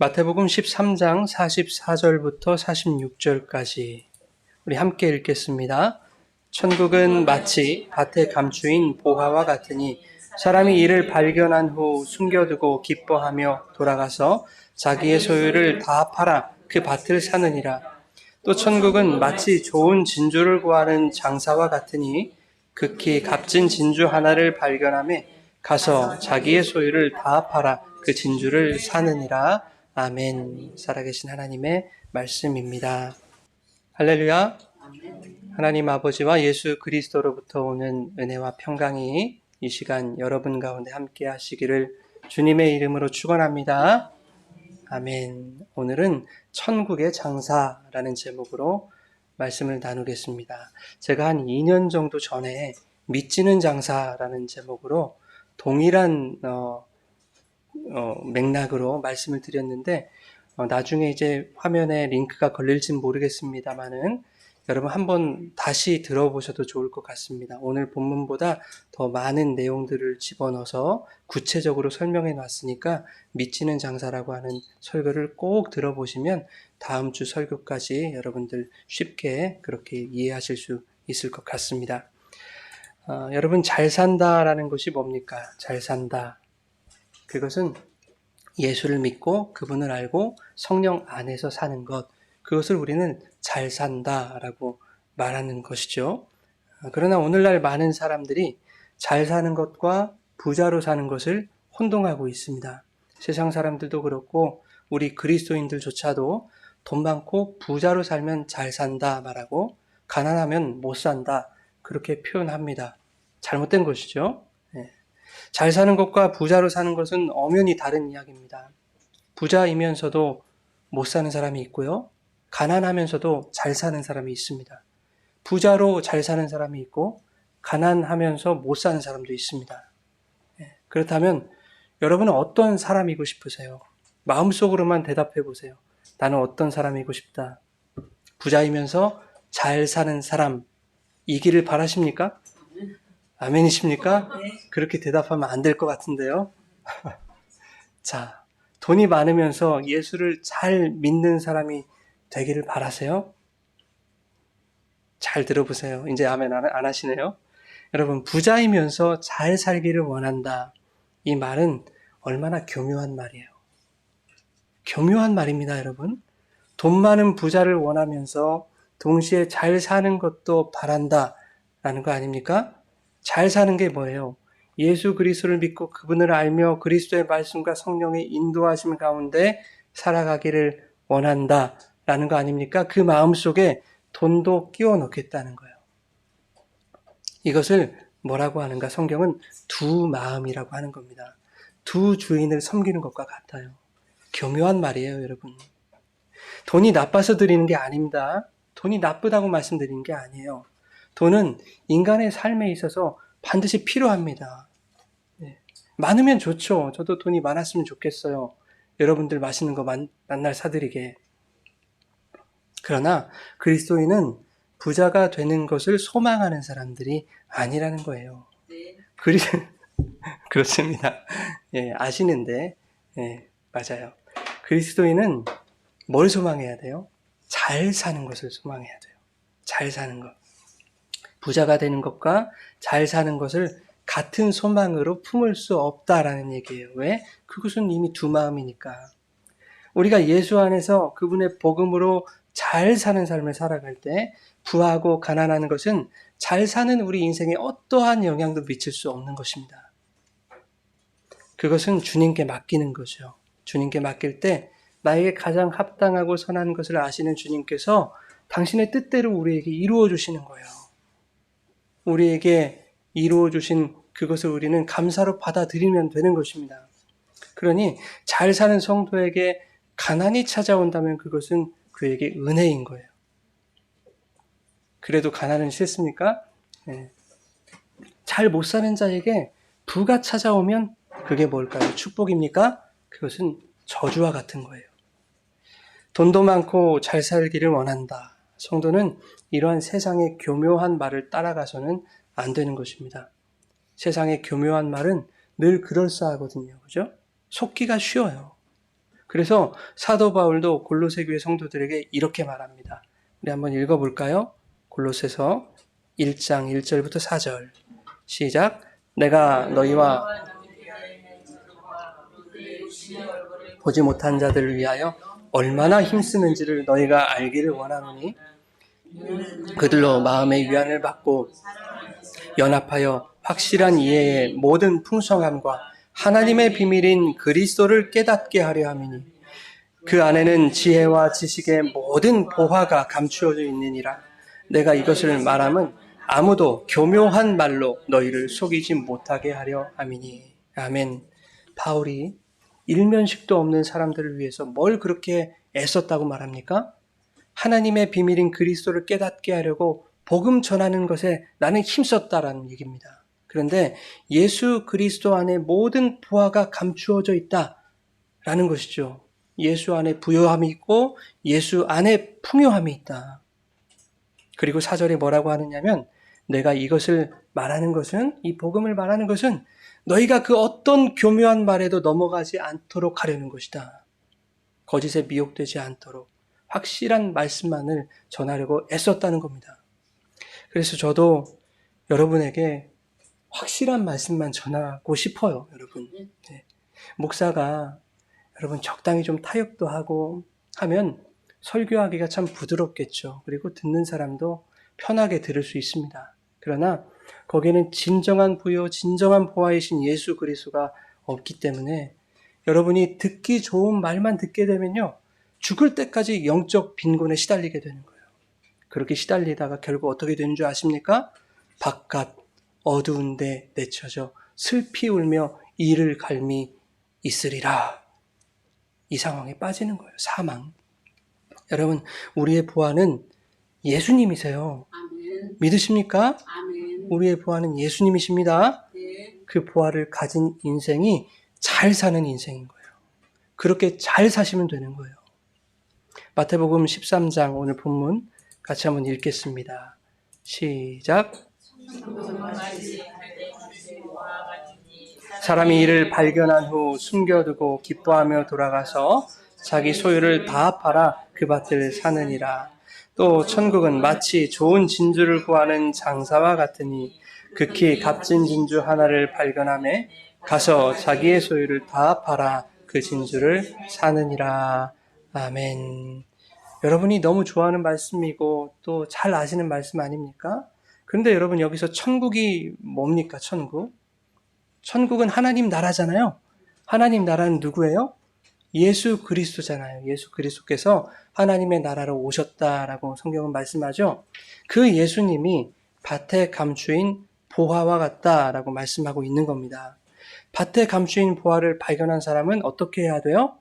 마태복음 13장 44절부터 46절까지 우리 함께 읽겠습니다. 천국은 마치 밭에 감추인 보화와 같으니 사람이 이를 발견한 후 숨겨두고 기뻐하며 돌아가서 자기의 소유를 다 팔아 그 밭을 사느니라. 또 천국은 마치 좋은 진주를 구하는 장사와 같으니 극히 값진 진주 하나를 발견하며 가서 자기의 소유를 다 팔아 그 진주를 사느니라. 아멘. 살아계신 하나님의 말씀입니다. 할렐루야. 하나님 아버지와 예수 그리스도로부터 오는 은혜와 평강이 이 시간 여러분 가운데 함께 하시기를 주님의 이름으로 축원합니다. 아멘. 오늘은 천국의 장사라는 제목으로 말씀을 나누겠습니다. 제가 한 2년 정도 전에 믿지는 장사라는 제목으로 동일한 맥락으로 말씀을 드렸는데 나중에 이제 화면에 링크가 걸릴진 모르겠습니다만은 여러분 한번 다시 들어보셔도 좋을 것 같습니다. 오늘 본문보다 더 많은 내용들을 집어넣어서 구체적으로 설명해 놨으니까 믿지는 장사라고 하는 설교를 꼭 들어보시면 다음 주 설교까지 여러분들 쉽게 그렇게 이해하실 수 있을 것 같습니다. 여러분 잘 산다라는 것이 뭡니까? 잘 산다. 그것은 예수를 믿고 그분을 알고 성령 안에서 사는 것, 그것을 우리는 잘 산다라고 말하는 것이죠. 그러나 오늘날 많은 사람들이 잘 사는 것과 부자로 사는 것을 혼동하고 있습니다. 세상 사람들도 그렇고 우리 그리스도인들조차도 돈 많고 부자로 살면 잘 산다 말하고 가난하면 못 산다 그렇게 표현합니다. 잘못된 것이죠. 잘 사는 것과 부자로 사는 것은 엄연히 다른 이야기입니다. 부자이면서도 못 사는 사람이 있고요. 가난하면서도 잘 사는 사람이 있습니다. 부자로 잘 사는 사람이 있고 가난하면서 못 사는 사람도 있습니다. 그렇다면 여러분은 어떤 사람이고 싶으세요? 마음속으로만 대답해 보세요. 나는 어떤 사람이고 싶다. 부자이면서 잘 사는 사람이기를 바라십니까? 아멘이십니까? 그렇게 대답하면 안 될 것 같은데요. 자, 돈이 많으면서 예수를 잘 믿는 사람이 되기를 바라세요? 잘 들어보세요. 이제 아멘 안 하시네요. 여러분, 부자이면서 잘 살기를 원한다. 이 말은 얼마나 교묘한 말이에요. 교묘한 말입니다, 여러분. 돈 많은 부자를 원하면서 동시에 잘 사는 것도 바란다라는 거 아닙니까? 잘 사는 게 뭐예요? 예수 그리스도를 믿고 그분을 알며 그리스도의 말씀과 성령의 인도하심 가운데 살아가기를 원한다라는 거 아닙니까? 그 마음속에 돈도 끼워 넣겠다는 거예요. 이것을 뭐라고 하는가? 성경은 두 마음이라고 하는 겁니다. 두 주인을 섬기는 것과 같아요. 교묘한 말이에요, 여러분. 돈이 나빠서 드리는 게 아닙니다. 돈이 나쁘다고 말씀드리는 게 아니에요. 돈은 인간의 삶에 있어서 반드시 필요합니다. 많으면 좋죠. 저도 돈이 많았으면 좋겠어요. 여러분들 맛있는 거 만날 사드리게. 그러나 그리스도인은 부자가 되는 것을 소망하는 사람들이 아니라는 거예요. 그렇습니다. 아시는데, 맞아요. 그리스도인은 뭘 소망해야 돼요? 잘 사는 것을 소망해야 돼요. 잘 사는 것. 부자가 되는 것과 잘 사는 것을 같은 소망으로 품을 수 없다라는 얘기예요. 왜? 그것은 이미 두 마음이니까. 우리가 예수 안에서 그분의 복음으로 잘 사는 삶을 살아갈 때 부하고 가난하는 것은 잘 사는 우리 인생에 어떠한 영향도 미칠 수 없는 것입니다. 그것은 주님께 맡기는 거죠. 주님께 맡길 때 나에게 가장 합당하고 선한 것을 아시는 주님께서 당신의 뜻대로 우리에게 이루어 주시는 거예요. 우리에게 이루어 주신 그것을 우리는 감사로 받아들이면 되는 것입니다. 그러니 잘 사는 성도에게 가난이 찾아온다면 그것은 그에게 은혜인 거예요. 그래도 가난은 싫습니까? 잘 못 사는 자에게 부가 찾아오면 그게 뭘까요? 축복입니까? 그것은 저주와 같은 거예요. 돈도 많고 잘 살기를 원한다. 성도는 이러한 세상의 교묘한 말을 따라가서는 안 되는 것입니다. 세상의 교묘한 말은 늘 그럴싸하거든요. 그죠? 속기가 쉬워요. 그래서 사도 바울도 골로새 교회 성도들에게 이렇게 말합니다. 우리 한번 읽어볼까요? 골로새서 1장 1절부터 4절 시작. 내가 너희와 보지 못한 자들을 위하여 얼마나 힘쓰는지를 너희가 알기를 원하노니 그들로 마음의 위안을 받고 연합하여 확실한 이해의 모든 풍성함과 하나님의 비밀인 그리스도를 깨닫게 하려 함이니 그 안에는 지혜와 지식의 모든 보화가 감추어져 있느니라. 내가 이것을 말함은 아무도 교묘한 말로 너희를 속이지 못하게 하려 함이니. 아멘. 바울이 일면식도 없는 사람들을 위해서 뭘 그렇게 애썼다고 말합니까? 하나님의 비밀인 그리스도를 깨닫게 하려고 복음 전하는 것에 나는 힘썼다라는 얘기입니다. 그런데 예수 그리스도 안에 모든 부하가 감추어져 있다라는 것이죠. 예수 안에 부요함이 있고 예수 안에 풍요함이 있다. 그리고 4절에 뭐라고 하느냐면 내가 이것을 말하는 것은, 이 복음을 말하는 것은 너희가 그 어떤 교묘한 말에도 넘어가지 않도록 하려는 것이다. 거짓에 미혹되지 않도록 확실한 말씀만을 전하려고 애썼다는 겁니다. 그래서 저도 여러분에게 확실한 말씀만 전하고 싶어요, 여러분. 네. 목사가 여러분 적당히 좀 타협도 하고 하면 설교하기가 참 부드럽겠죠. 그리고 듣는 사람도 편하게 들을 수 있습니다. 그러나 거기에는 진정한 부요, 진정한 보화이신 예수 그리스도가 없기 때문에 여러분이 듣기 좋은 말만 듣게 되면요, 죽을 때까지 영적 빈곤에 시달리게 되는 거예요. 그렇게 시달리다가 결국 어떻게 되는 줄 아십니까? 바깥 어두운 데 내쳐져 슬피 울며 이를 갈미 있으리라. 이 상황에 빠지는 거예요. 사망. 여러분, 우리의 부활은 예수님이세요. 아멘. 믿으십니까? 아멘. 우리의 부활은 예수님이십니다. 네. 그 부활을 가진 인생이 잘 사는 인생인 거예요. 그렇게 잘 사시면 되는 거예요. 마태복음 13장 오늘 본문 같이 한번 읽겠습니다. 시작. 사람이 이를 발견한 후 숨겨두고 기뻐하며 돌아가서 자기 소유를 다 팔아 그 밭을 사느니라. 또 천국은 마치 좋은 진주를 구하는 장사와 같으니 극히 값진 진주 하나를 발견하매 가서 자기의 소유를 다 팔아 그 진주를 사느니라. 아멘. 여러분이 너무 좋아하는 말씀이고 또 잘 아시는 말씀 아닙니까? 그런데 여러분, 여기서 천국이 뭡니까? 천국은 하나님 나라잖아요. 하나님 나라는 누구예요? 예수 그리스도잖아요. 예수 그리스도께서 하나님의 나라로 오셨다라고 성경은 말씀하죠. 그 예수님이 밭에 감추인 보화와 같다라고 말씀하고 있는 겁니다. 밭에 감추인 보화를 발견한 사람은 어떻게 해야 돼요?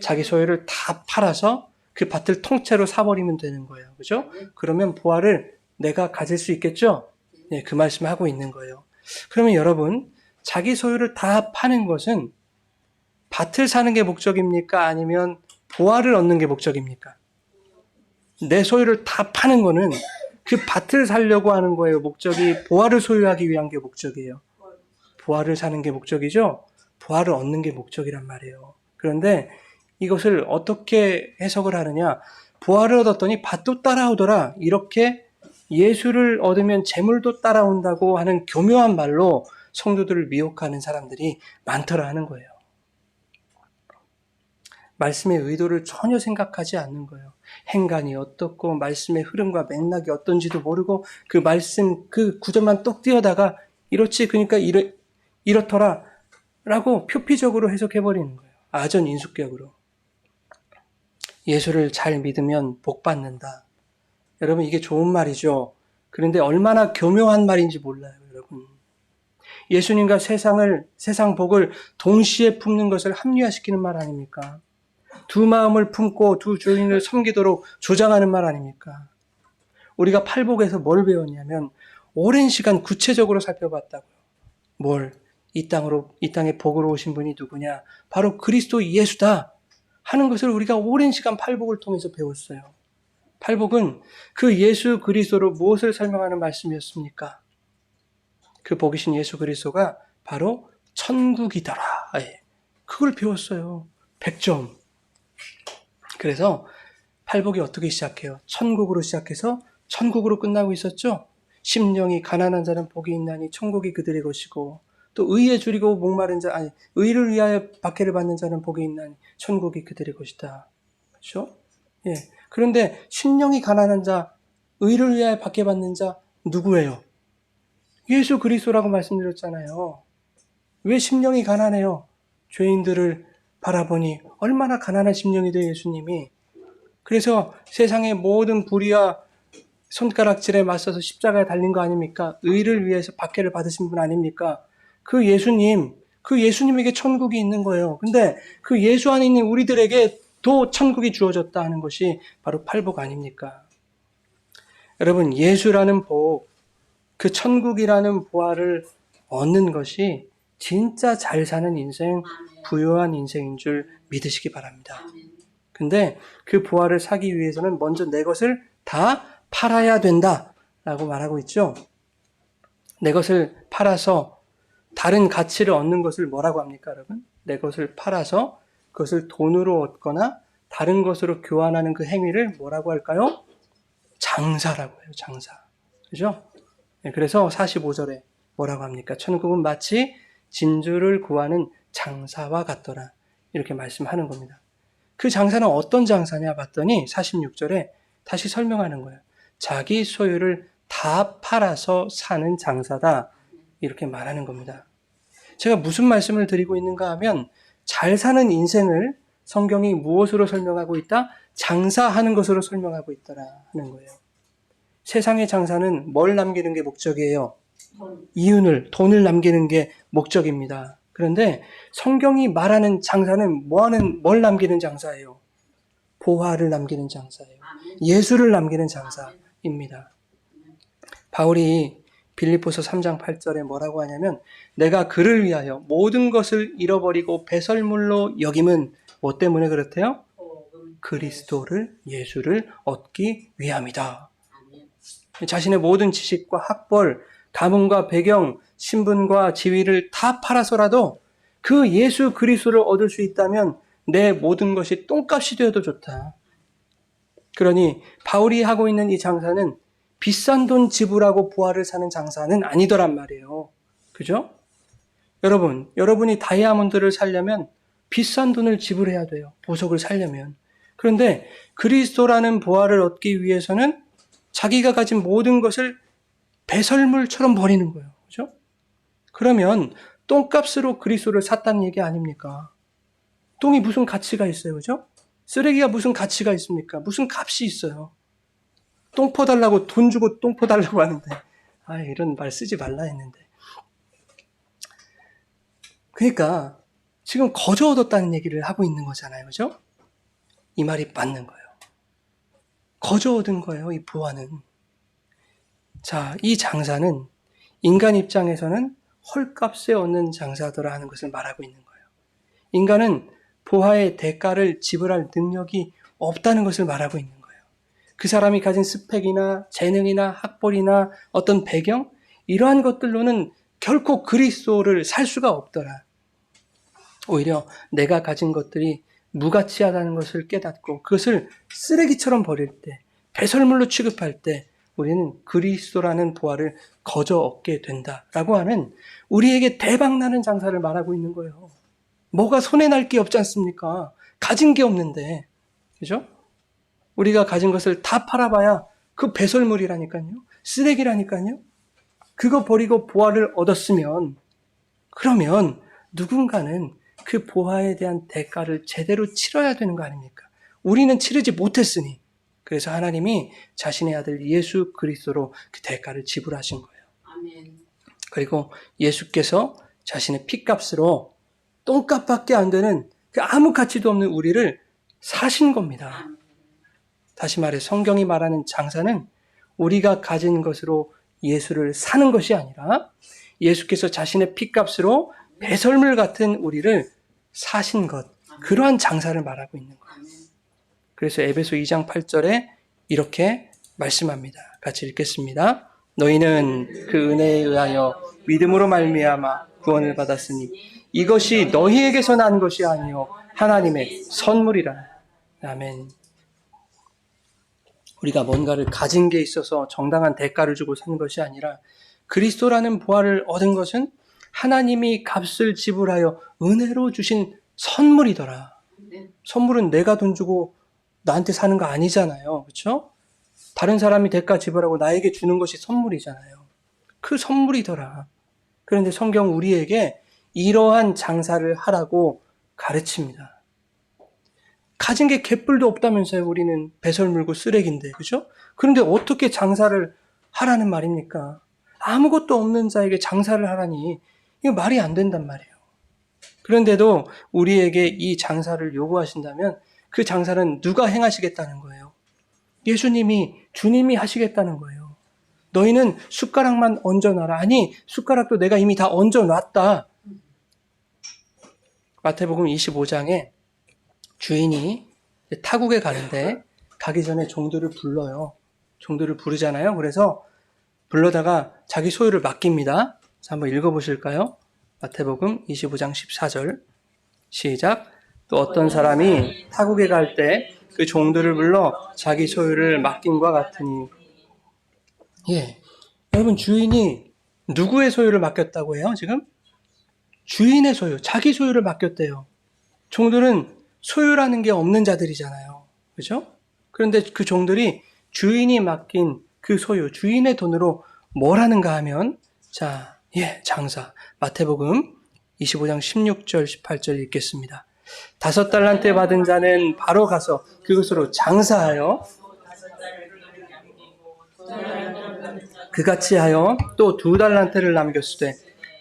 자기 소유를 다 팔아서 그 밭을 통째로 사버리면 되는 거예요. 그죠? 그러면 보화를 내가 가질 수 있겠죠? 네, 그 말씀을 하고 있는 거예요. 그러면 여러분, 자기 소유를 다 파는 것은 밭을 사는 게 목적입니까? 아니면 보화를 얻는 게 목적입니까? 내 소유를 다 파는 거는 그 밭을 사려고 하는 거예요. 목적이 보화를 소유하기 위한 게 목적이에요. 보화를 사는 게 목적이죠? 보화를 얻는 게 목적이란 말이에요. 그런데 이것을 어떻게 해석을 하느냐? 보화를 얻었더니 밭도 따라오더라. 이렇게 예수를 얻으면 재물도 따라온다고 하는 교묘한 말로 성도들을 미혹하는 사람들이 많더라 하는 거예요. 말씀의 의도를 전혀 생각하지 않는 거예요. 행간이 어떻고 말씀의 흐름과 맥락이 어떤지도 모르고 그 말씀 그 구절만 똑 띄어다가 이렇지 그러니까 이렇더라 라고 표피적으로 해석해버리는 거예요. 아전인수격으로. 예수를 잘 믿으면 복 받는다. 여러분, 이게 좋은 말이죠. 그런데 얼마나 교묘한 말인지 몰라요, 여러분. 예수님과 세상 복을 동시에 품는 것을 합리화시키는 말 아닙니까? 두 마음을 품고 두 주인을 섬기도록 조장하는 말 아닙니까? 우리가 팔복에서 뭘 배웠냐면 오랜 시간 구체적으로 살펴봤다고요. 뭘? 이 땅에 복으로 오신 분이 누구냐? 바로 그리스도 예수다 하는 것을 우리가 오랜 시간 팔복을 통해서 배웠어요. 팔복은 그 예수 그리스도로 무엇을 설명하는 말씀이었습니까? 그 복이신 예수 그리스도가 바로 천국이더라. 그걸 배웠어요. 100점. 그래서 팔복이 어떻게 시작해요? 천국으로 시작해서 천국으로 끝나고 있었죠? 심령이 가난한 자는 복이 있나니 천국이 그들의 것이고, 또 의에 줄이고 목마른 자, 아니 의를 위하여 박해를 받는 자는 복이 있나니 천국이 그들의 것이다. 그렇죠? 예. 그런데 심령이 가난한 자, 의를 위하여 박해받는 자 누구예요? 예수 그리스도라고 말씀드렸잖아요. 왜 심령이 가난해요? 죄인들을 바라보니 얼마나 가난한 심령이 돼요, 예수님이. 그래서 세상의 모든 불의와 손가락질에 맞서서 십자가에 달린 거 아닙니까? 의를 위해서 박해를 받으신 분 아닙니까? 그 예수님에게 천국이 있는 거예요. 근데 그 예수 안에 있는 우리들에게 또 천국이 주어졌다 하는 것이 바로 팔복 아닙니까? 여러분, 예수라는 복, 그 천국이라는 보화를 얻는 것이 진짜 잘 사는 인생, 부유한 인생인 줄 믿으시기 바랍니다. 근데 그 보화를 사기 위해서는 먼저 내 것을 다 팔아야 된다라고 말하고 있죠. 내 것을 팔아서 다른 가치를 얻는 것을 뭐라고 합니까, 여러분? 내 것을 팔아서 그것을 돈으로 얻거나 다른 것으로 교환하는 그 행위를 뭐라고 할까요? 장사라고 해요, 장사. 그죠? 네, 그래서 45절에 뭐라고 합니까? 천국은 마치 진주를 구하는 장사와 같더라. 이렇게 말씀하는 겁니다. 그 장사는 어떤 장사냐 봤더니 46절에 다시 설명하는 거예요. 자기 소유를 다 팔아서 사는 장사다. 이렇게 말하는 겁니다. 제가 무슨 말씀을 드리고 있는가 하면 잘 사는 인생을 성경이 무엇으로 설명하고 있다? 장사하는 것으로 설명하고 있더라 하는 거예요. 세상의 장사는 뭘 남기는 게 목적이에요? 돈을 남기는 게 목적입니다. 그런데 성경이 말하는 장사는 뭘 남기는 장사예요? 보화를 남기는 장사예요. 예수를 남기는 장사입니다. 바울이 빌립보서 3장 8절에 뭐라고 하냐면 내가 그를 위하여 모든 것을 잃어버리고 배설물로 여김은 뭐 때문에 그렇대요? 그리스도를, 예수를 얻기 위함이다. 자신의 모든 지식과 학벌, 가문과 배경, 신분과 지위를 다 팔아서라도 그 예수 그리스도를 얻을 수 있다면 내 모든 것이 똥값이 되어도 좋다. 그러니 바울이 하고 있는 이 장사는 비싼 돈 지불하고 부활을 사는 장사는 아니더란 말이에요. 그죠? 여러분이 다이아몬드를 사려면 비싼 돈을 지불해야 돼요. 보석을 사려면. 그런데 그리스도라는 부활을 얻기 위해서는 자기가 가진 모든 것을 배설물처럼 버리는 거예요. 그죠? 그러면 똥값으로 그리스도를 샀다는 얘기 아닙니까? 똥이 무슨 가치가 있어요. 그죠? 쓰레기가 무슨 가치가 있습니까? 무슨 값이 있어요. 똥 퍼달라고 돈 주고 똥 퍼달라고 하는데 이런 말 쓰지 말라 했는데. 그러니까 지금 거저 얻었다는 얘기를 하고 있는 거잖아요. 그죠? 이 말이 맞는 거예요. 거저 얻은 거예요. 이 보화는. 자, 이 장사는 인간 입장에서는 헐값에 얻는 장사더라 하는 것을 말하고 있는 거예요. 인간은 보화의 대가를 지불할 능력이 없다는 것을 말하고 있는 거예요. 그 사람이 가진 스펙이나 재능이나 학벌이나 어떤 배경, 이러한 것들로는 결코 그리스도를 살 수가 없더라. 오히려 내가 가진 것들이 무가치하다는 것을 깨닫고 그것을 쓰레기처럼 버릴 때, 배설물로 취급할 때 우리는 그리스도라는 보화를 거저 얻게 된다라고 하는 우리에게 대박나는 장사를 말하고 있는 거예요. 뭐가 손에 날 게 없지 않습니까? 가진 게 없는데. 그죠? 우리가 가진 것을 다 팔아봐야 그 배설물이라니까요. 쓰레기라니까요. 그거 버리고 보화를 얻었으면 그러면 누군가는 그 보화에 대한 대가를 제대로 치러야 되는 거 아닙니까? 우리는 치르지 못했으니 그래서 하나님이 자신의 아들 예수 그리스도로 그 대가를 지불하신 거예요. 아멘. 그리고 예수께서 자신의 피값으로 똥값밖에 안 되는 그 아무 가치도 없는 우리를 사신 겁니다. 다시 말해 성경이 말하는 장사는 우리가 가진 것으로 예수를 사는 것이 아니라 예수께서 자신의 피값으로 배설물 같은 우리를 사신 것, 그러한 장사를 말하고 있는 거예요. 그래서 에베소 2장 8절에 이렇게 말씀합니다. 같이 읽겠습니다. 너희는 그 은혜에 의하여 믿음으로 말미암아 구원을 받았으니 이것이 너희에게서 난 것이 아니요 하나님의 선물이라. 아멘. 우리가 뭔가를 가진 게 있어서 정당한 대가를 주고 산 것이 아니라 그리스도라는 부활을 얻은 것은 하나님이 값을 지불하여 은혜로 주신 선물이더라. 선물은 내가 돈 주고 나한테 사는 거 아니잖아요. 그렇죠? 다른 사람이 대가 지불하고 나에게 주는 것이 선물이잖아요. 그 선물이더라. 그런데 성경 우리에게 이러한 장사를 하라고 가르칩니다. 가진 게 개뿔도 없다면서요. 우리는 배설 물고 쓰레기인데, 그죠? 그런데 어떻게 장사를 하라는 말입니까? 아무것도 없는 자에게 장사를 하라니 이거 말이 안 된단 말이에요. 그런데도 우리에게 이 장사를 요구하신다면 그 장사는 누가 행하시겠다는 거예요? 예수님이, 주님이 하시겠다는 거예요. 너희는 숟가락만 얹어놔라. 아니, 숟가락도 내가 이미 다 얹어놨다. 마태복음 25장에 주인이 타국에 가는데 가기 전에 종들을 불러요. 종들을 부르잖아요. 그래서 불러다가 자기 소유를 맡깁니다. 자, 한번 읽어보실까요? 마태복음 25장 14절 시작. 또 어떤 사람이 타국에 갈 때 그 종들을 불러 자기 소유를 맡김과 같으니. 예, 여러분 주인이 누구의 소유를 맡겼다고 해요? 지금? 주인의 소유, 자기 소유를 맡겼대요. 종들은 소유라는 게 없는 자들이잖아요. 그죠? 그런데 그 종들이 주인이 맡긴 그 소유, 주인의 돈으로 뭘 하는가 하면, 자, 장사. 마태복음 25장 16절, 18절 읽겠습니다. 5달란트 받은 자는 바로 가서 그것으로 장사하여 그같이 하여 또 2달란트를 남겼으되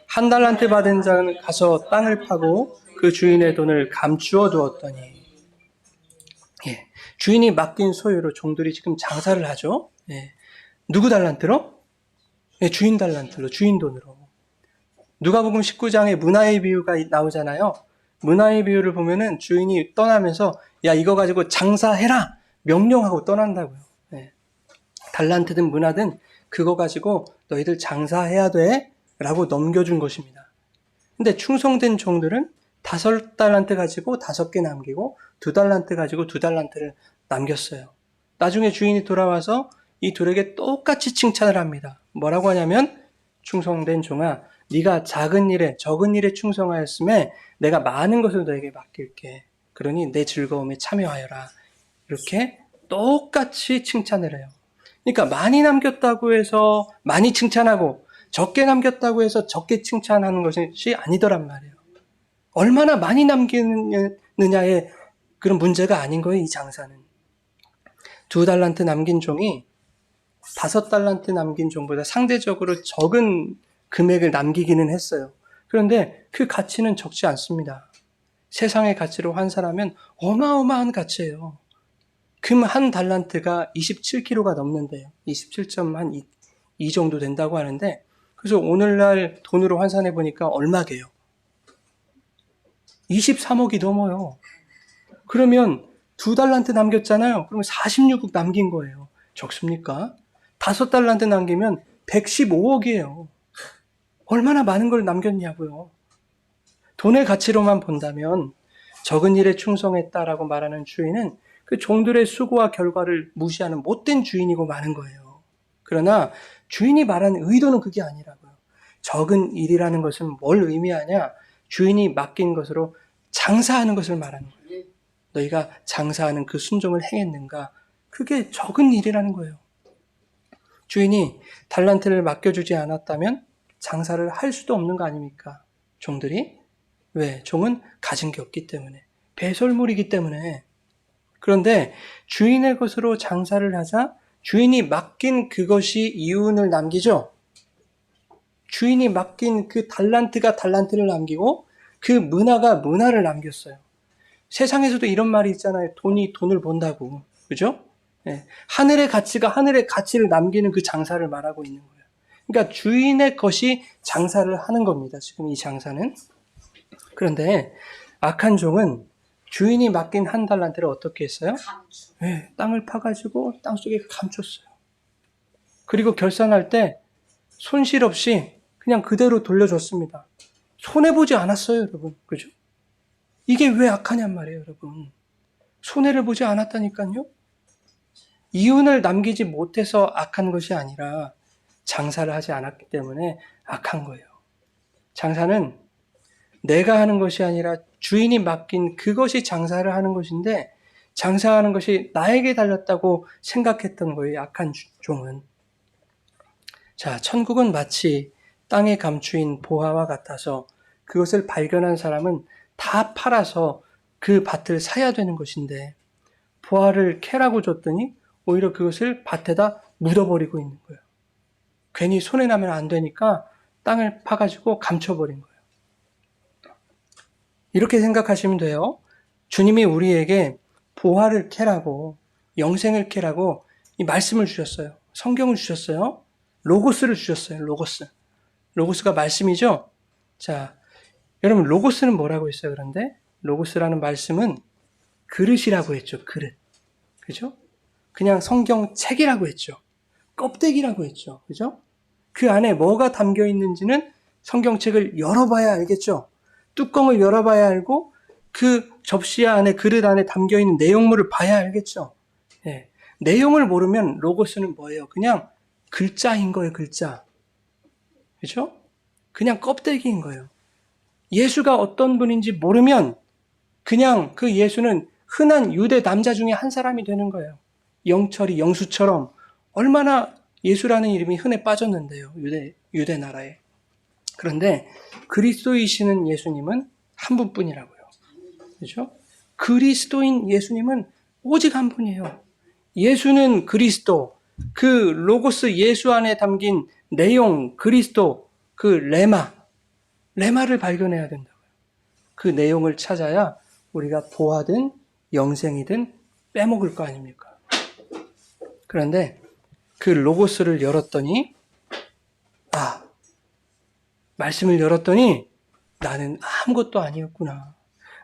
1달란트 받은 자는 가서 땅을 파고 그 주인의 돈을 감추어 두었더니. 예, 주인이 맡긴 소유로 종들이 지금 장사를 하죠. 예, 누구 달란트로? 예, 주인 달란트로, 주인 돈으로. 누가복음 19장에 문화의 비유가 나오잖아요. 문화의 비유를 보면은 주인이 떠나면서 야 이거 가지고 장사해라 명령하고 떠난다고요. 예, 달란트든 문화든 그거 가지고 너희들 장사해야 돼 라고 넘겨준 것입니다. 근데 충성된 종들은 5달란트 가지고 5개 남기고 2달란트 가지고 2달란트를 남겼어요. 나중에 주인이 돌아와서 이 둘에게 똑같이 칭찬을 합니다. 뭐라고 하냐면 충성된 종아 네가 작은 일에 적은 일에 충성하였음에 내가 많은 것을 너에게 맡길게. 그러니 내 즐거움에 참여하여라. 이렇게 똑같이 칭찬을 해요. 그러니까 많이 남겼다고 해서 많이 칭찬하고 적게 남겼다고 해서 적게 칭찬하는 것이 아니더란 말이에요. 얼마나 많이 남기느냐의 그런 문제가 아닌 거예요, 이 장사는. 2달란트 남긴 종이 5달란트 남긴 종보다 상대적으로 적은 금액을 남기기는 했어요. 그런데 그 가치는 적지 않습니다. 세상의 가치로 환산하면 어마어마한 가치예요. 금 한 달란트가 27kg가 넘는데요. 27.2 정도 된다고 하는데, 그래서 오늘날 돈으로 환산해 보니까 얼마게요? 23억이 넘어요. 그러면 2달란트 남겼잖아요. 그러면 46억 남긴 거예요. 적습니까? 5달란트 남기면 115억이에요. 얼마나 많은 걸 남겼냐고요. 돈의 가치로만 본다면 적은 일에 충성했다라고 말하는 주인은 그 종들의 수고와 결과를 무시하는 못된 주인이고 마는 거예요. 그러나 주인이 말하는 의도는 그게 아니라고요. 적은 일이라는 것은 뭘 의미하냐? 주인이 맡긴 것으로 장사하는 것을 말하는 거예요. 너희가 장사하는 그 순종을 행했는가? 그게 적은 일이라는 거예요. 주인이 달란트를 맡겨주지 않았다면 장사를 할 수도 없는 거 아닙니까? 종들이? 왜? 종은 가진 게 없기 때문에. 배설물이기 때문에. 그런데 주인의 것으로 장사를 하자 주인이 맡긴 그것이 이윤을 남기죠. 주인이 맡긴 그 달란트가 달란트를 남기고 그 문화가 문화를 남겼어요. 세상에서도 이런 말이 있잖아요. 돈이 돈을 번다고. 그죠? 네. 하늘의 가치가 하늘의 가치를 남기는 그 장사를 말하고 있는 거예요. 그러니까 주인의 것이 장사를 하는 겁니다. 지금 이 장사는. 그런데 악한 종은 주인이 맡긴 1달란트를 어떻게 했어요? 네, 땅을 파가지고 땅속에 감췄어요. 그리고 결산할 때 손실 없이 그냥 그대로 돌려줬습니다. 손해보지 않았어요, 여러분. 그죠? 이게 왜 악하냔 말이에요, 여러분. 손해를 보지 않았다니까요. 이윤을 남기지 못해서 악한 것이 아니라 장사를 하지 않았기 때문에 악한 거예요. 장사는 내가 하는 것이 아니라 주인이 맡긴 그것이 장사를 하는 것인데 장사하는 것이 나에게 달렸다고 생각했던 거예요. 악한 종은. 자, 천국은 마치 땅에 감추인 보화와 같아서 그것을 발견한 사람은 다 팔아서 그 밭을 사야 되는 것인데 보화를 캐라고 줬더니 오히려 그것을 밭에다 묻어버리고 있는 거예요. 괜히 손해나면 안 되니까 땅을 파가지고 감춰버린 거예요. 이렇게 생각하시면 돼요. 주님이 우리에게 보화를 캐라고, 영생을 캐라고 이 말씀을 주셨어요. 성경을 주셨어요. 로고스를 주셨어요. 로고스. 로고스가 말씀이죠. 자, 여러분 로고스는 뭐라고 했어요? 그런데 로고스라는 말씀은 그릇이라고 했죠. 그릇. 그죠? 그냥 성경 책이라고 했죠. 껍데기라고 했죠. 그죠? 그 안에 뭐가 담겨 있는지는 성경책을 열어봐야 알겠죠. 뚜껑을 열어봐야 알고 그 접시 안에 그릇 안에 담겨 있는 내용물을 봐야 알겠죠. 예. 내용을 모르면 로고스는 뭐예요? 그냥 글자인 거예요. 글자. 그죠? 그냥 껍데기인 거예요. 예수가 어떤 분인지 모르면 그냥 그 예수는 흔한 유대 남자 중에 한 사람이 되는 거예요. 영철이 영수처럼 얼마나 예수라는 이름이 흔해 빠졌는데요. 유대 나라에. 그런데 그리스도이시는 예수님은 한 분뿐이라고요. 그렇죠? 그리스도인 예수님은 오직 한 분이에요. 예수는 그리스도, 그 로고스 예수 안에 담긴 내용, 그리스도, 그 레마를 발견해야 된다고요. 그 내용을 찾아야 우리가 보화든 영생이든 빼먹을 거 아닙니까? 그런데 그 로고스를 열었더니 말씀을 열었더니 나는 아무것도 아니었구나.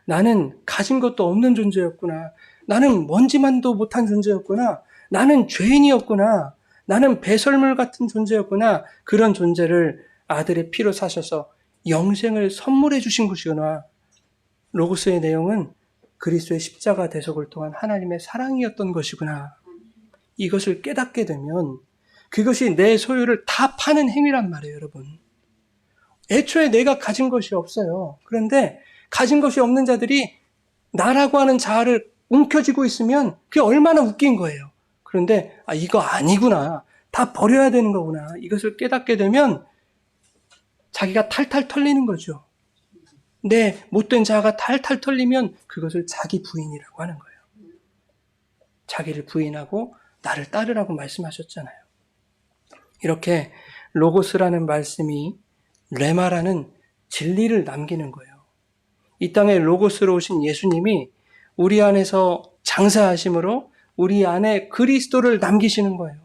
나는 가진 것도 없는 존재였구나. 나는 먼지만도 못한 존재였구나. 나는 죄인이었구나. 나는 배설물 같은 존재였구나. 그런 존재를 아들의 피로 사셔서 영생을 선물해 주신 것이구나. 로고스의 내용은 그리스도의 십자가 대속을 통한 하나님의 사랑이었던 것이구나. 이것을 깨닫게 되면 그것이 내 소유를 다 파는 행위란 말이에요, 여러분. 애초에 내가 가진 것이 없어요. 그런데 가진 것이 없는 자들이 나라고 하는 자아를 움켜쥐고 있으면 그게 얼마나 웃긴 거예요. 그런데 이거 아니구나. 다 버려야 되는 거구나. 이것을 깨닫게 되면 자기가 탈탈 털리는 거죠. 내 못된 자아가 탈탈 털리면 그것을 자기 부인이라고 하는 거예요. 자기를 부인하고 나를 따르라고 말씀하셨잖아요. 이렇게 로고스라는 말씀이 레마라는 진리를 남기는 거예요. 이 땅에 로고스로 오신 예수님이 우리 안에서 장사하심으로 우리 안에 그리스도를 남기시는 거예요.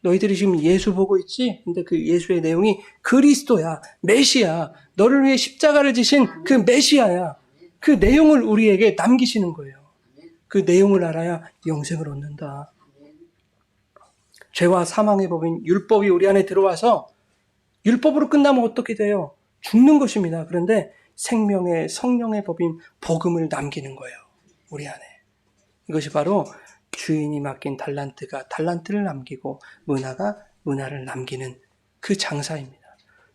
너희들이 지금 예수 보고 있지? 근데 그 예수의 내용이 그리스도야, 메시아, 너를 위해 십자가를 지신 그 메시아야. 그 내용을 우리에게 남기시는 거예요. 그 내용을 알아야 영생을 얻는다. 죄와 사망의 법인 율법이 우리 안에 들어와서 율법으로 끝나면 어떻게 돼요? 죽는 것입니다. 그런데 생명의 성령의 법인 복음을 남기는 거예요. 우리 안에. 이것이 바로 주인이 맡긴 달란트가 달란트를 남기고 문화가 문화를 남기는 그 장사입니다.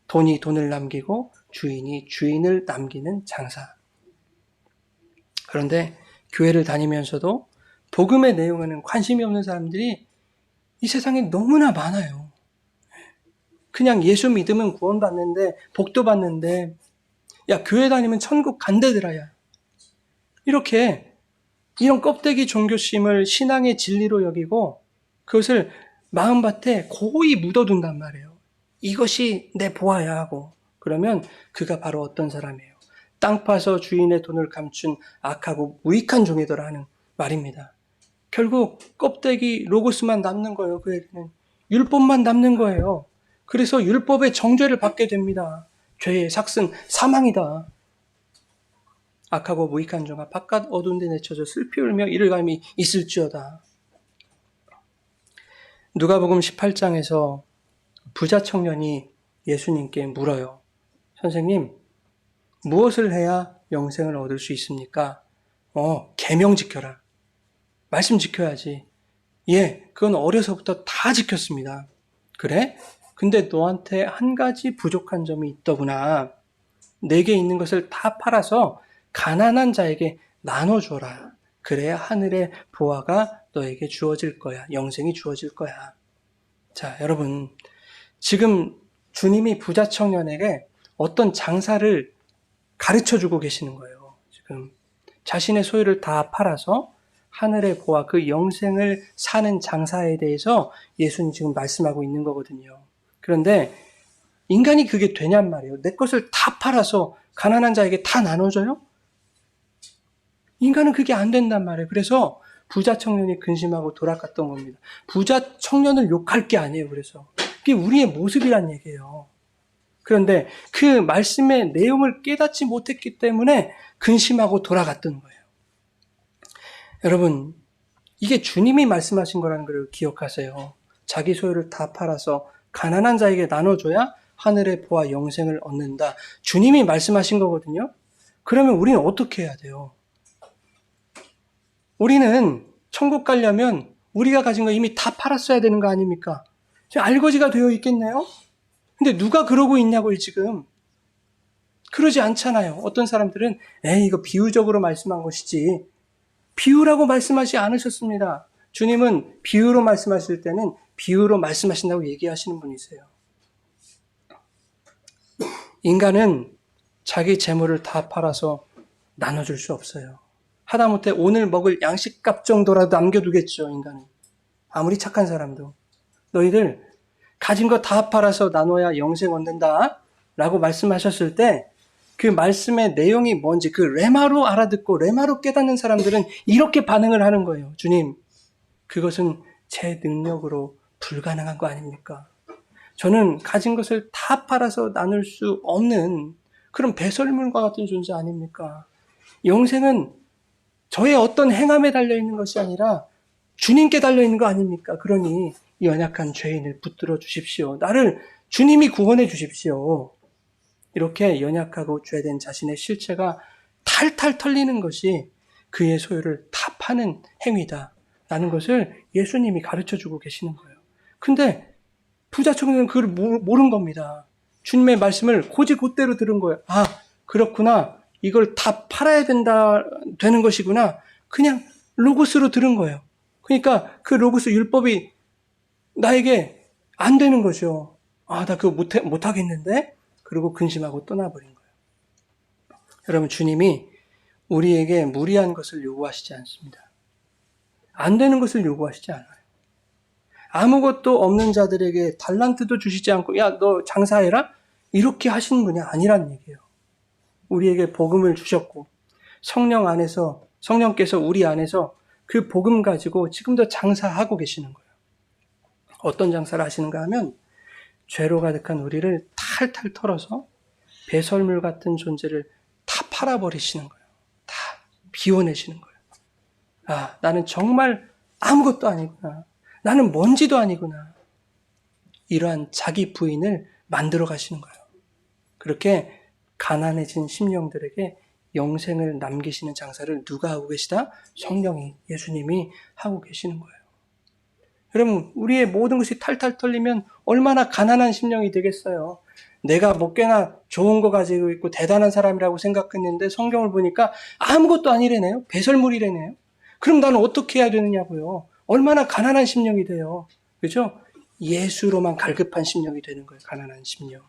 돈이 돈을 남기고 주인이 주인을 남기는 장사. 그런데 교회를 다니면서도 복음의 내용에는 관심이 없는 사람들이 이 세상에 너무나 많아요. 그냥 예수 믿으면 구원받는데 복도 받는데 야 교회 다니면 천국 간대더라야. 이렇게 이런 껍데기 종교심을 신앙의 진리로 여기고 그것을 마음밭에 고이 묻어둔단 말이에요. 이것이 내 보아야 하고 그러면 그가 바로 어떤 사람이에요. 땅 파서 주인의 돈을 감춘 악하고 무익한 종이더라 하는 말입니다. 결국 껍데기 로고스만 남는 거예요. 그에게는 율법만 남는 거예요. 그래서 율법의 정죄를 받게 됩니다. 죄의 삭슨 사망이다. 악하고 무익한 종아 바깥 어두운 데 내쳐져 슬피 울며 이를 감히 있을지어다. 누가복음 18장에서 부자 청년이 예수님께 물어요. 선생님, 무엇을 해야 영생을 얻을 수 있습니까? 계명 지켜라. 말씀 지켜야지. 예, 그건 어려서부터 다 지켰습니다. 그래? 근데 너한테 한 가지 부족한 점이 있더구나. 내게 있는 것을 다 팔아서 가난한 자에게 나눠줘라. 그래야 하늘의 보화가 너에게 주어질 거야. 영생이 주어질 거야. 자, 여러분. 지금 주님이 부자 청년에게 어떤 장사를 가르쳐 주고 계시는 거예요. 지금 자신의 소유를 다 팔아서 하늘의 보화, 그 영생을 사는 장사에 대해서 예수님 지금 말씀하고 있는 거거든요. 그런데 인간이 그게 되냔 말이에요. 내 것을 다 팔아서 가난한 자에게 다 나눠줘요? 인간은 그게 안 된단 말이에요. 그래서 부자 청년이 근심하고 돌아갔던 겁니다. 부자 청년을 욕할 게 아니에요. 그래서 그게 우리의 모습이란 얘기예요. 그런데 그 말씀의 내용을 깨닫지 못했기 때문에 근심하고 돌아갔던 거예요. 여러분, 이게 주님이 말씀하신 거라는 걸 기억하세요. 자기 소유를 다 팔아서 가난한 자에게 나눠줘야 하늘의 보화 영생을 얻는다. 주님이 말씀하신 거거든요. 그러면 우리는 어떻게 해야 돼요? 우리는 천국 가려면 우리가 가진 거 이미 다 팔았어야 되는 거 아닙니까? 지금 알거지가 되어 있겠네요? 근데 누가 그러고 있냐고요, 지금. 그러지 않잖아요. 어떤 사람들은 에이, 이거 비유적으로 말씀한 것이지. 비유라고 말씀하지 않으셨습니다. 주님은 비유로 말씀하실 때는 비유로 말씀하신다고 얘기하시는 분이세요. 인간은 자기 재물을 다 팔아서 나눠줄 수 없어요. 하다못해 오늘 먹을 양식값 정도라도 남겨두겠죠, 인간은. 아무리 착한 사람도. 너희들 가진 거 다 팔아서 나눠야 영생 얻는다 라고 말씀하셨을 때 그 말씀의 내용이 뭔지 그 레마로 알아듣고 레마로 깨닫는 사람들은 이렇게 반응을 하는 거예요. 주님, 그것은 제 능력으로 불가능한 거 아닙니까? 저는 가진 것을 다 팔아서 나눌 수 없는 그런 배설물과 같은 존재 아닙니까? 영생은 저의 어떤 행함에 달려있는 것이 아니라 주님께 달려있는 거 아닙니까? 그러니 이 연약한 죄인을 붙들어 주십시오. 나를 주님이 구원해 주십시오. 이렇게 연약하고 죄된 자신의 실체가 탈탈 털리는 것이 그의 소유를 다 파는 행위다 라는 것을 예수님이 가르쳐주고 계시는 거예요. 근데 부자 청년은 그걸 모른 겁니다. 주님의 말씀을 곧대로 들은 거예요. 아, 그렇구나. 이걸 다 팔아야 되는 것이구나. 그냥 로고스로 들은 거예요. 그러니까 그 로고스 율법이 나에게 안 되는 거죠. 아, 나 그거 못하겠는데? 그리고 근심하고 떠나버린 거예요. 여러분, 주님이 우리에게 무리한 것을 요구하시지 않습니다. 안 되는 것을 요구하시지 않아요. 아무것도 없는 자들에게 달란트도 주시지 않고 야, 너 장사해라? 이렇게 하시는 분이 아니란 얘기예요. 우리에게 복음을 주셨고 성령께서 우리 안에서 그 복음 가지고 지금도 장사하고 계시는 거예요. 어떤 장사를 하시는가 하면 죄로 가득한 우리를 탈탈 털어서 배설물 같은 존재를 다 팔아버리시는 거예요. 다 비워내시는 거예요. 아, 나는 정말 아무것도 아니구나. 나는 먼지도 아니구나. 이러한 자기 부인을 만들어 가시는 거예요. 그렇게 가난해진 심령들에게 영생을 남기시는 장사를 누가 하고 계시다? 성령이, 예수님이 하고 계시는 거예요. 여러분, 우리의 모든 것이 탈탈 털리면 얼마나 가난한 심령이 되겠어요. 내가 뭐 꽤나 좋은 거 가지고 있고 대단한 사람이라고 생각했는데 성경을 보니까 아무것도 아니래네요. 배설물이래네요. 그럼 나는 어떻게 해야 되느냐고요. 얼마나 가난한 심령이 돼요. 그죠? 예수로만 갈급한 심령이 되는 거예요. 가난한 심령.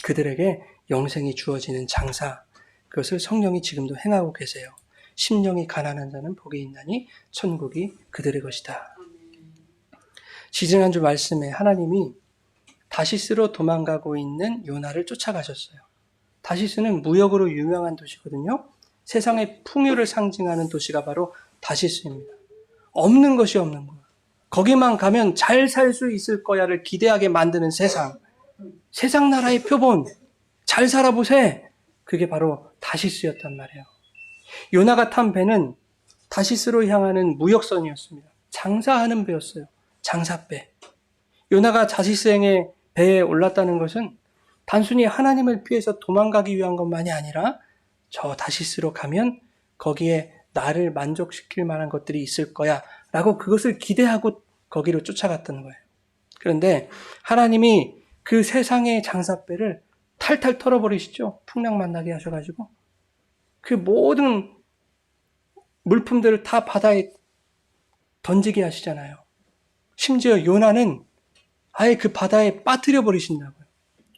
그들에게 영생이 주어지는 장사, 그것을 성령이 지금도 행하고 계세요. 심령이 가난한 자는 복이 있나니 천국이 그들의 것이다. 지지난주 말씀에 하나님이 다시스로 도망가고 있는 요나를 쫓아가셨어요. 다시스는 무역으로 유명한 도시거든요. 세상의 풍요를 상징하는 도시가 바로 다시스입니다. 없는 것이 없는 거야. 거기만 가면 잘 살 수 있을 거야를 기대하게 만드는 세상 나라의 표본, 잘 살아보세. 그게 바로 다시스였단 말이에요. 요나가 탄 배는 다시스로 향하는 무역선이었습니다. 장사하는 배였어요. 장사배. 요나가 다시스행의 배에 올랐다는 것은 단순히 하나님을 피해서 도망가기 위한 것만이 아니라 저 다시스로 가면 거기에 나를 만족시킬 만한 것들이 있을 거야 라고 그것을 기대하고 거기로 쫓아갔던 거예요. 그런데 하나님이 그 세상의 장사배를 탈탈 털어버리시죠. 풍랑 만나게 하셔가지고 그 모든 물품들을 다 바다에 던지게 하시잖아요. 심지어 요나는 아예 그 바다에 빠뜨려 버리신다고요.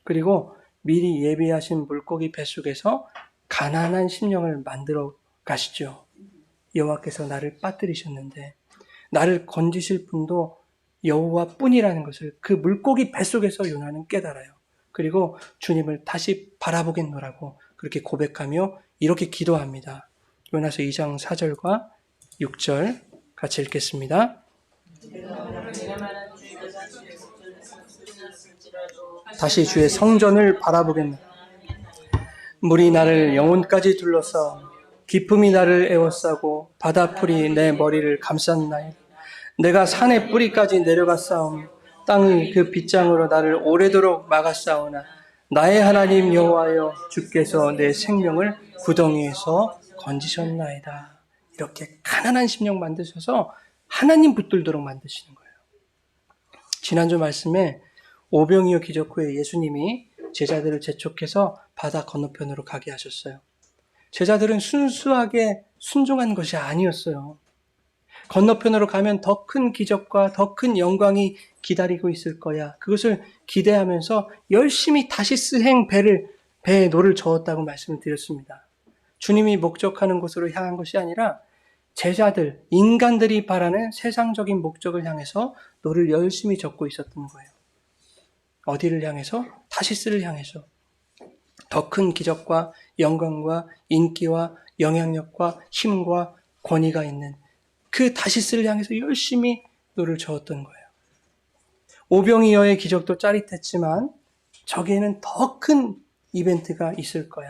그리고 미리 예비하신 물고기 뱃속에서 가난한 심령을 만들어 가시죠. 여호와께서 나를 빠뜨리셨는데 나를 건지실 분도 여호와뿐이라는 것을 그 물고기 뱃속에서 요나는 깨달아요. 그리고 주님을 다시 바라보겠노라고 그렇게 고백하며 이렇게 기도합니다. 요나서 2장 4절과 6절 같이 읽겠습니다. 다시 주의 성전을 바라보겠노라. 물이 나를 영혼까지 둘러싸 기품이 나를 에워싸고 바다풀이 내 머리를 감쌌나이다. 내가 산의 뿌리까지 내려갔사오며 땅이 그 빗장으로 나를 오래도록 막았사오나 나의 하나님 여호와여 주께서 내 생명을 구덩이에서 건지셨나이다. 이렇게 가난한 심령 만드셔서 하나님 붙들도록 만드시는 거예요. 지난주 말씀에 오병이어 기적 후에 예수님이 제자들을 재촉해서 바다 건너편으로 가게 하셨어요. 제자들은 순수하게 순종한 것이 아니었어요. 건너편으로 가면 더 큰 기적과 더 큰 영광이 기다리고 있을 거야. 그것을 기대하면서 열심히 다시스행 배에 노를 저었다고 말씀을 드렸습니다. 주님이 목적하는 곳으로 향한 것이 아니라 제자들, 인간들이 바라는 세상적인 목적을 향해서 노를 열심히 젓고 있었던 거예요. 어디를 향해서? 다시스를 향해서. 더 큰 기적과 영광과 인기와 영향력과 힘과 권위가 있는 그 다시스를 향해서 열심히 노를 저었던 거예요. 오병이어의 기적도 짜릿했지만 저기에는 더 큰 이벤트가 있을 거야.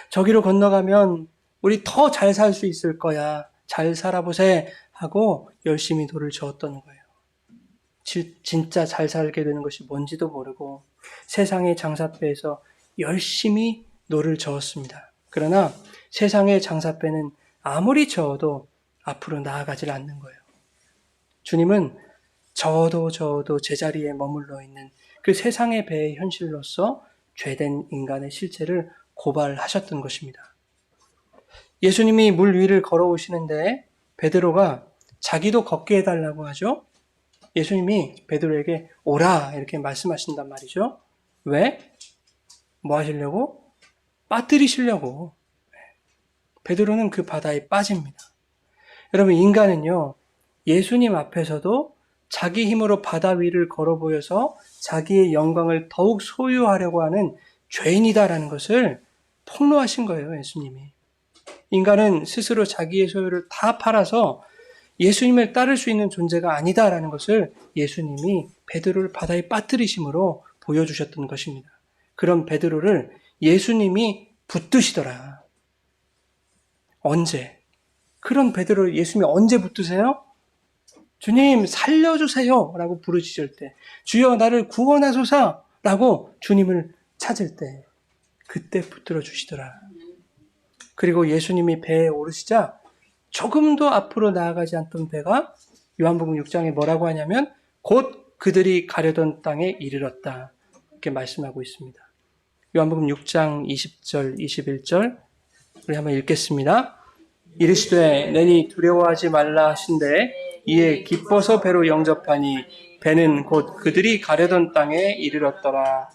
저기로 건너가면 우리 더 잘 살 수 있을 거야. 잘 살아보세 하고 열심히 노를 저었던 거예요. 진짜 잘 살게 되는 것이 뭔지도 모르고 세상의 장사배에서 열심히 노를 저었습니다. 그러나 세상의 장사배는 아무리 저어도 앞으로 나아가질 않는 거예요. 주님은 저어도 제자리에 머물러 있는 그 세상의 배의 현실로서 죄된 인간의 실체를 고발하셨던 것입니다. 예수님이 물 위를 걸어오시는데 베드로가 자기도 걷게 해달라고 하죠. 예수님이 베드로에게 오라 이렇게 말씀하신단 말이죠. 왜? 뭐 하시려고? 빠뜨리시려고. 베드로는 그 바다에 빠집니다. 여러분, 인간은요, 예수님 앞에서도 자기 힘으로 바다 위를 걸어 보여서 자기의 영광을 더욱 소유하려고 하는 죄인이다라는 것을 폭로하신 거예요, 예수님이. 인간은 스스로 자기의 소유를 다 팔아서 예수님을 따를 수 있는 존재가 아니다라는 것을 예수님이 베드로를 바다에 빠뜨리심으로 보여주셨던 것입니다. 그런 베드로를 예수님이 붙드시더라. 언제? 그런 베드로를 예수님이 언제 붙드세요? 주님 살려주세요 라고 부르짖을 때, 주여 나를 구원하소서 라고 주님을 찾을 때 그때 붙들어 주시더라. 그리고 예수님이 배에 오르시자 조금도 앞으로 나아가지 않던 배가 요한복음 6장에 뭐라고 하냐면 곧 그들이 가려던 땅에 이르렀다 이렇게 말씀하고 있습니다. 요한복음 6장 20절 21절 우리 한번 읽겠습니다. 이르시되 내니 두려워하지 말라 하신대 이에 기뻐서 배로 영접하니 배는 곧 그들이 가려던 땅에 이르렀더라.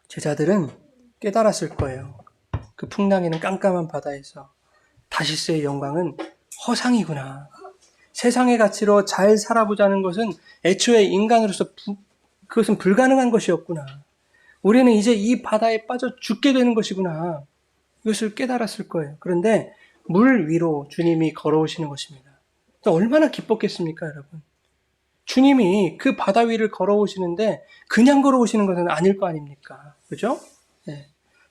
제자들은 깨달았을 거예요. 그 풍랑에는 깜깜한 바다에서 다시스의 영광은 허상이구나. 세상의 가치로 잘 살아보자는 것은 애초에 인간으로서 그것은 불가능한 것이었구나. 우리는 이제 이 바다에 빠져 죽게 되는 것이구나. 이것을 깨달았을 거예요. 그런데 물 위로 주님이 걸어오시는 것입니다. 얼마나 기뻤겠습니까, 여러분? 주님이 그 바다 위를 걸어오시는데 그냥 걸어오시는 것은 아닐 거 아닙니까? 그죠? 네.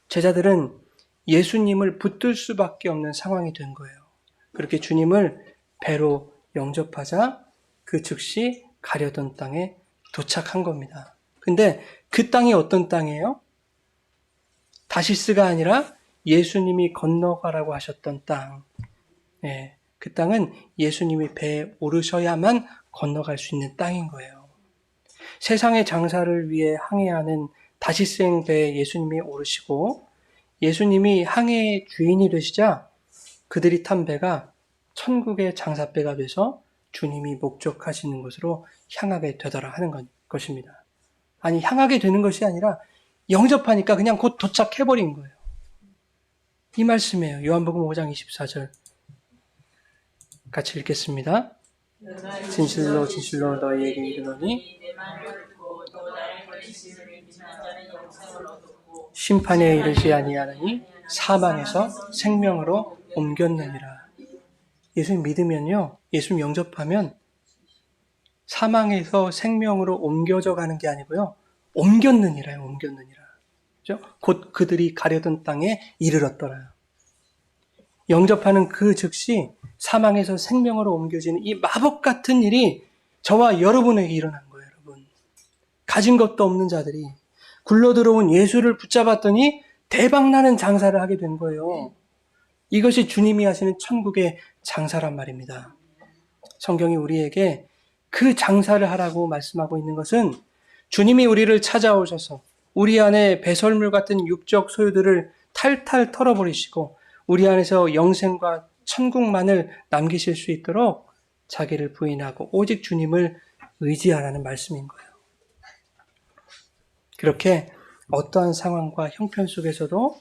제자들은 예수님을 붙들 수밖에 없는 상황이 된 거예요. 그렇게 주님을 배로 영접하자 그 즉시 가려던 땅에 도착한 겁니다. 근데 그 땅이 어떤 땅이에요? 다시스가 아니라 예수님이 건너가라고 하셨던 땅. 예, 그 땅은 예수님이 배에 오르셔야만 건너갈 수 있는 땅인 거예요. 세상의 장사를 위해 항해하는 다시생 배에 예수님이 오르시고 예수님이 항해의 주인이 되시자 그들이 탄 배가 천국의 장사배가 돼서 주님이 목적하시는 곳으로 향하게 되더라 하는 것입니다. 아니, 향하게 되는 것이 아니라 영접하니까 그냥 곧 도착해버린 거예요. 이 말씀이에요. 요한복음 5장 24절. 같이 읽겠습니다. 진실로 진실로 너희에게 이르노니 심판에 이르지 아니하느니 사망에서 생명으로 옮겼느니라. 예수님 믿으면요, 예수님 영접하면 사망에서 생명으로 옮겨져 가는 게 아니고요, 옮겼느니라요. 옮겼느니라. 그죠? 곧 그들이 가려던 땅에 이르렀더라요. 영접하는 그 즉시 사망에서 생명으로 옮겨지는 이 마법 같은 일이 저와 여러분에게 일어난 거예요, 여러분. 가진 것도 없는 자들이 굴러들어온 예수를 붙잡았더니 대박나는 장사를 하게 된 거예요. 이것이 주님이 하시는 천국의 장사란 말입니다. 성경이 우리에게 그 장사를 하라고 말씀하고 있는 것은 주님이 우리를 찾아오셔서 우리 안에 배설물 같은 육적 소유들을 탈탈 털어버리시고 우리 안에서 영생과 천국만을 남기실 수 있도록 자기를 부인하고 오직 주님을 의지하라는 말씀인 거예요. 그렇게 어떠한 상황과 형편 속에서도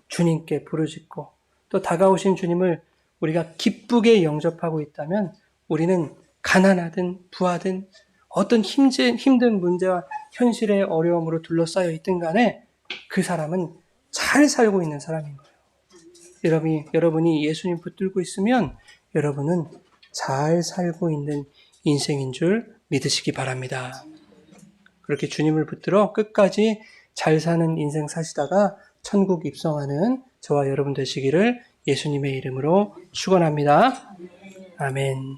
주님께 부르짖고 또 다가오신 주님을 우리가 기쁘게 영접하고 있다면 우리는 가난하든 부하든 어떤 힘든 문제와 현실의 어려움으로 둘러싸여 있든 간에 그 사람은 잘 살고 있는 사람인 거예요. 여러분이 예수님 붙들고 있으면 여러분은 잘 살고 있는 인생인 줄 믿으시기 바랍니다. 그렇게 주님을 붙들어 끝까지 잘 사는 인생 사시다가 천국 입성하는 저와 여러분 되시기를 예수님의 이름으로 축원합니다. 아멘.